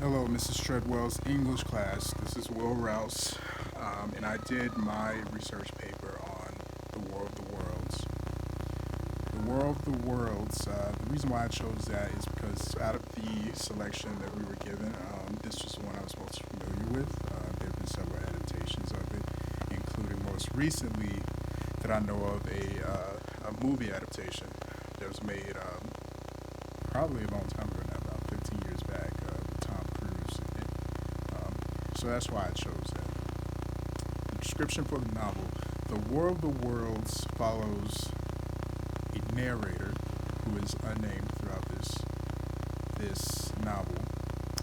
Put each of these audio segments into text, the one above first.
Hello, Mrs. Treadwell's English class. This is Will Rouse, and I did my research paper on the War of the Worlds. The War of the Worlds, the reason why I chose that is because out of the selection that we were given, this was the one I was most familiar with. There have been several adaptations of it, including most recently that I know of a movie adaptation that was made probably a long time ago now, about 15 years back, with Tom Cruise in it. So that's why I chose that. The description for the novel: The War of the Worlds follows a narrator who is unnamed throughout this novel,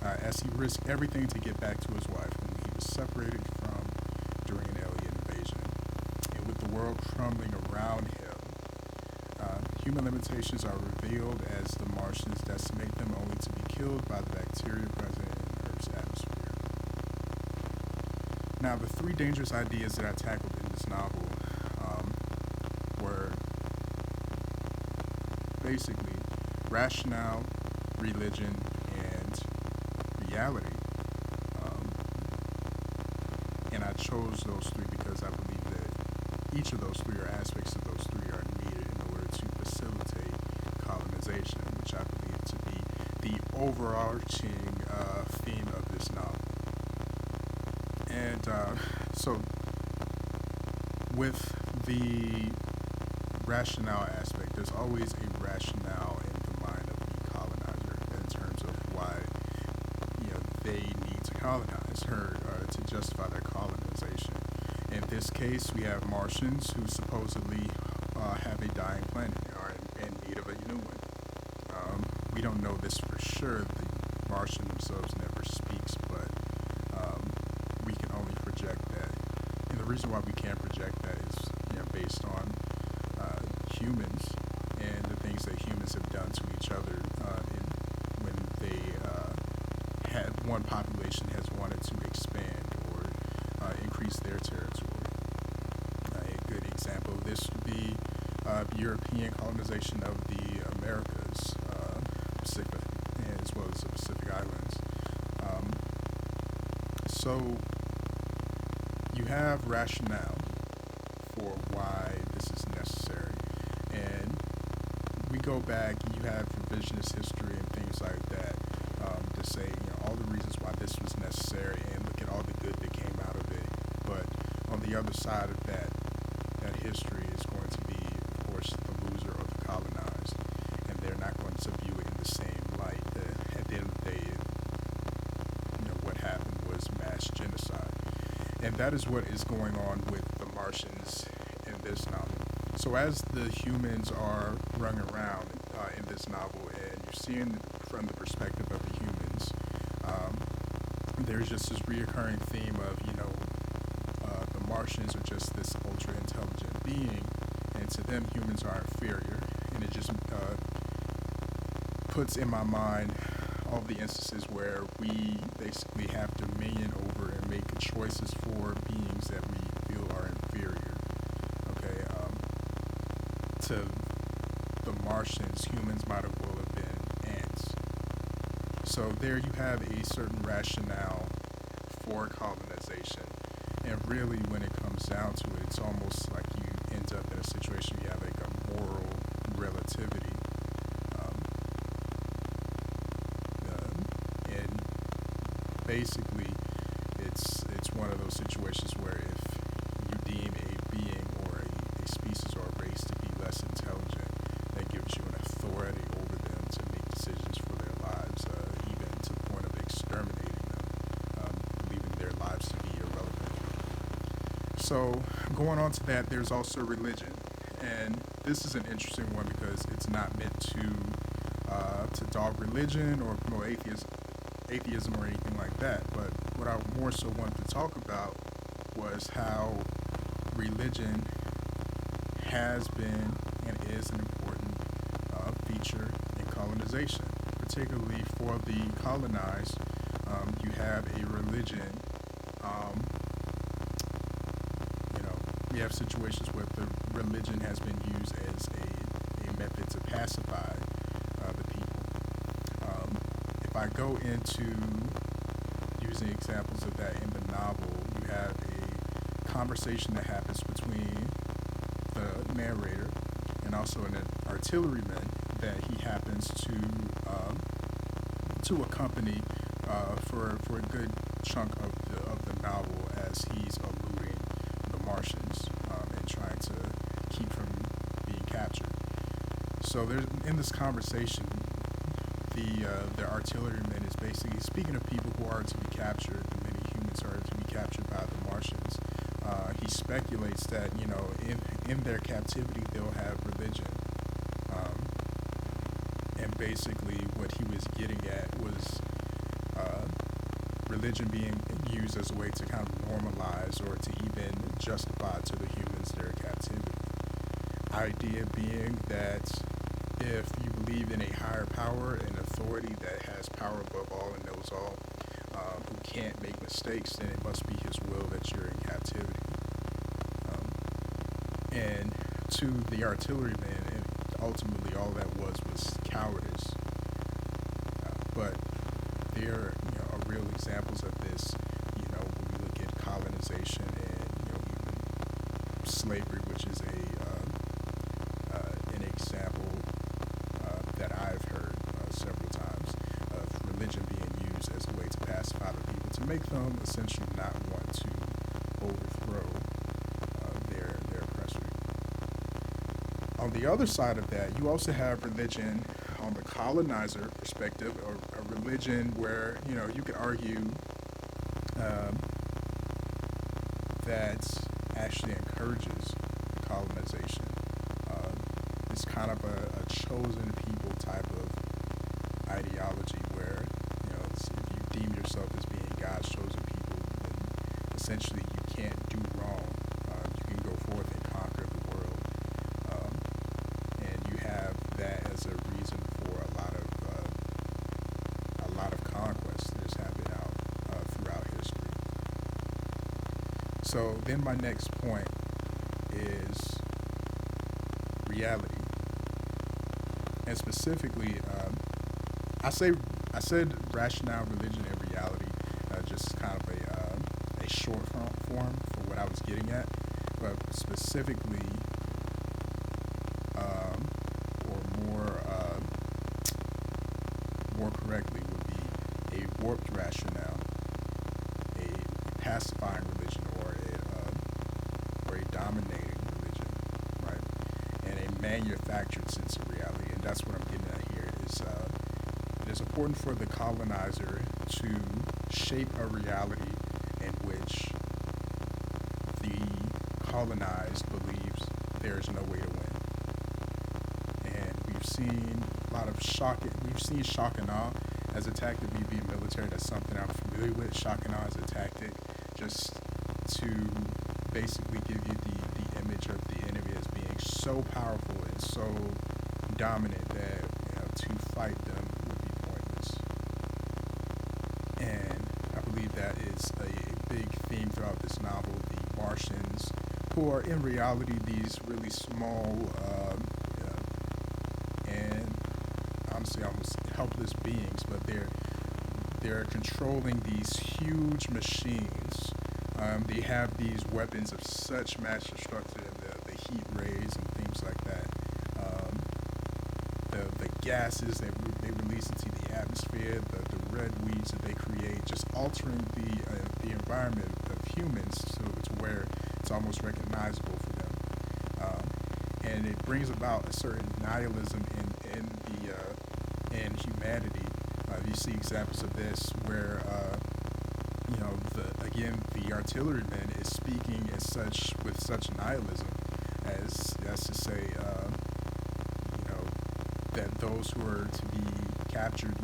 as he risked everything to get back to his wife, whom he was separated from during an alien invasion. And with the world crumbling around him, human limitations are revealed as the Martians decimate them, only to be killed by the bacteria present in Earth's atmosphere. Now, the three dangerous ideas that I tackled in this novel were basically rationale, religion, and reality. And I chose those three because I believe that each of those three, or aspects of those three, are needed in order to facilitate colonization, which I believe to be the overarching theme of this novel. And so with the rationale aspect, there's always a rationale in the mind of the colonizer in terms of why they need to colonize her, to justify their colonization. In this case, we have Martians who supposedly have a dying planet, are in need of a new one. We don't know this for sure. The Martian themselves never speaks, but we can only project that. And the reason why we can't project that is based on humans and the things that humans have done to each other when they had one population has wanted to expand or increase their territory. A good example of this would be European colonization of the Americas, Pacific, as well as the Pacific Islands. So you have rationale for why this is necessary, and we go back. You have revisionist history and things like that to say all the reasons why this was necessary, and look at all the good that came out of it. But on the other side of that history is going to be, of course, the loser or the colonized, and they're not going to view it in the same light. At the end of the day, what happened was mass genocide, and that is what is going on with the Martians in this novel. So as the humans are running around in this novel, and you're seeing from the perspective of the humans, there's just this reoccurring theme of the Martians are just this ultra intelligent being, and to them humans are inferior, and it just puts in my mind all the instances where we basically have dominion over and make choices for beings that we feel are inferior. Okay, to the Martians, humans might as well have been ants. So there you have a certain rationale for colonization, and really when it comes down to it, it's almost like you end up in a situation where you have like a moral relativity. And basically it's one of those situations where if you deem a being or a species or a race to be less intelligent, that gives you an authority over them to make decisions for their lives, even to the point of exterminating them, believing their lives to be irrelevant. So going on to that, there's also religion, and this is an interesting one because it's not meant to dog religion or promote atheism or anything like that. But what I more so wanted to talk about was how religion has been and is an important feature in colonization, particularly for the colonized. You have a religion. We have situations where the religion has been used as a method to pacify the people. If I go into using examples of that in the novel, you have a conversation that happens between the narrator and also an artilleryman that he happens to accompany for a good chunk of the novel as he's eluding the Martians and trying to keep from being captured. So there's in this conversation, the artilleryman is basically speaking of people who are to be captured. The many humans are to be captured by the Martians. He speculates that in their captivity they'll have religion, and basically what he was getting at was religion being used as a way to kind of normalize or to even justify to the humans their captivity. Idea being that if you believe in a higher power and authority that has power above all and knows all, who can't make mistakes, then it must be his will that you're in captivity. And to the artilleryman, and ultimately all that was cowardice. But there are real examples of this, when we look at colonization and, even slavery, which is an example that I've heard several times of religion being used as a way to pacify the people, to make them essentially not want to overthrow their oppressor. On the other side of that, you also have religion on the colonizer perspective, or a religion where you could argue that actually encourages colonization. It's kind of a chosen people type of ideology where if you deem yourself as being God's chosen people, then essentially you can't do wrong. You can go forth and conquer the world, and you have that as a reason for a lot of conquests that has happened out throughout history. So then my next point is reality, and specifically, I said rationale, religion, and reality, just kind of a short form for what I was getting at, but specifically, or more correctly, would be a warped rationale, a pacifying religion, or a dominating religion, right? And a manufactured sense of reality, and that's what I'm getting at here. Is it is important for the colonizer to shape a reality in which the colonized believes there is no way to win. And we've seen a lot of shock and awe as a tactic. Me being military, that's something I'm familiar with. Shock and awe as a tactic, just to basically give you the image of the enemy as being so powerful and so dominant that to fight them would be pointless. And I believe that is a big theme throughout this novel. The Martians, who are in reality these really small and honestly almost helpless beings, but they're controlling these huge machines. They have these weapons of such mass destruction, the heat rays and things like that. The gases that they release into the atmosphere, the red weeds that they create, just altering the environment of humans to where it's almost recognizable for them. And it brings about a certain nihilism in humanity. You see examples of this where the artilleryman is speaking with such nihilism as to say that those who are to be captured,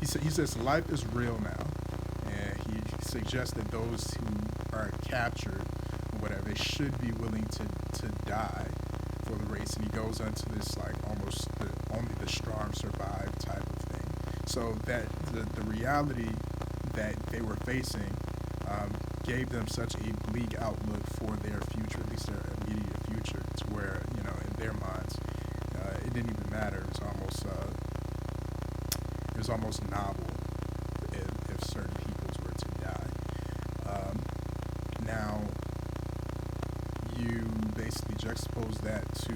he says life is real now, and he suggests that those who are captured or whatever, they should be willing to die for the race. And he goes into this like almost only the strong survive type of thing. So that the reality that they were facing gave them such a bleak outlook for their future, at least their immediate future, to where in their minds it didn't even matter. It was almost novel if certain people you basically juxtapose that to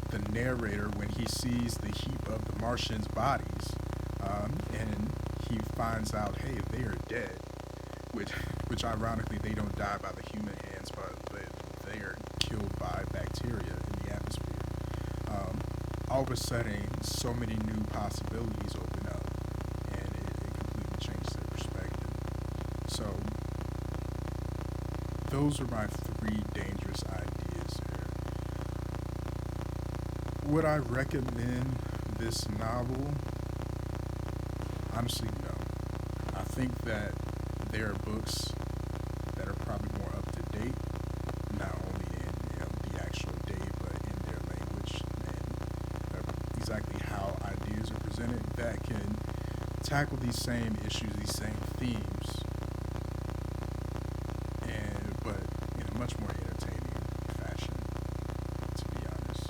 the narrator when he sees the heap of the Martians' bodies, and he finds out, hey, they are dead, which ironically they don't die by the human hands, but they are killed by bacteria in the atmosphere. All of a sudden, so many new possibilities open up, and it completely changes their perspective. So those are my 3 dangerous ideas here. Would I recommend this novel? Honestly, no. I think that there are books that are probably more up to date, not only in the actual date, but in their language and exactly how ideas are presented, that can tackle these same issues, these same themes, but in a much more entertaining fashion, to be honest.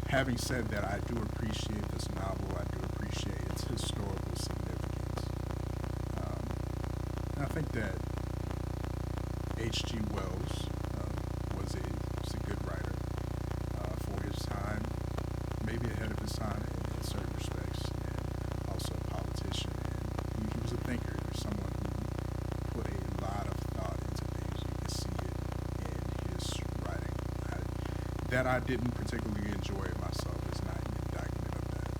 Having said that, I do appreciate this novel. I do appreciate its historical significance. And I think that H.G. Wells was a good writer for his time, maybe ahead of his time in certain respects, and also a politician. And he was a thinker. He was someone who put a lot of thought into things. You can see it in his writing. That I didn't particularly enjoy myself is not an indictment of that.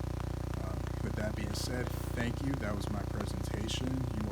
With that being said, thank you. That was my presentation. You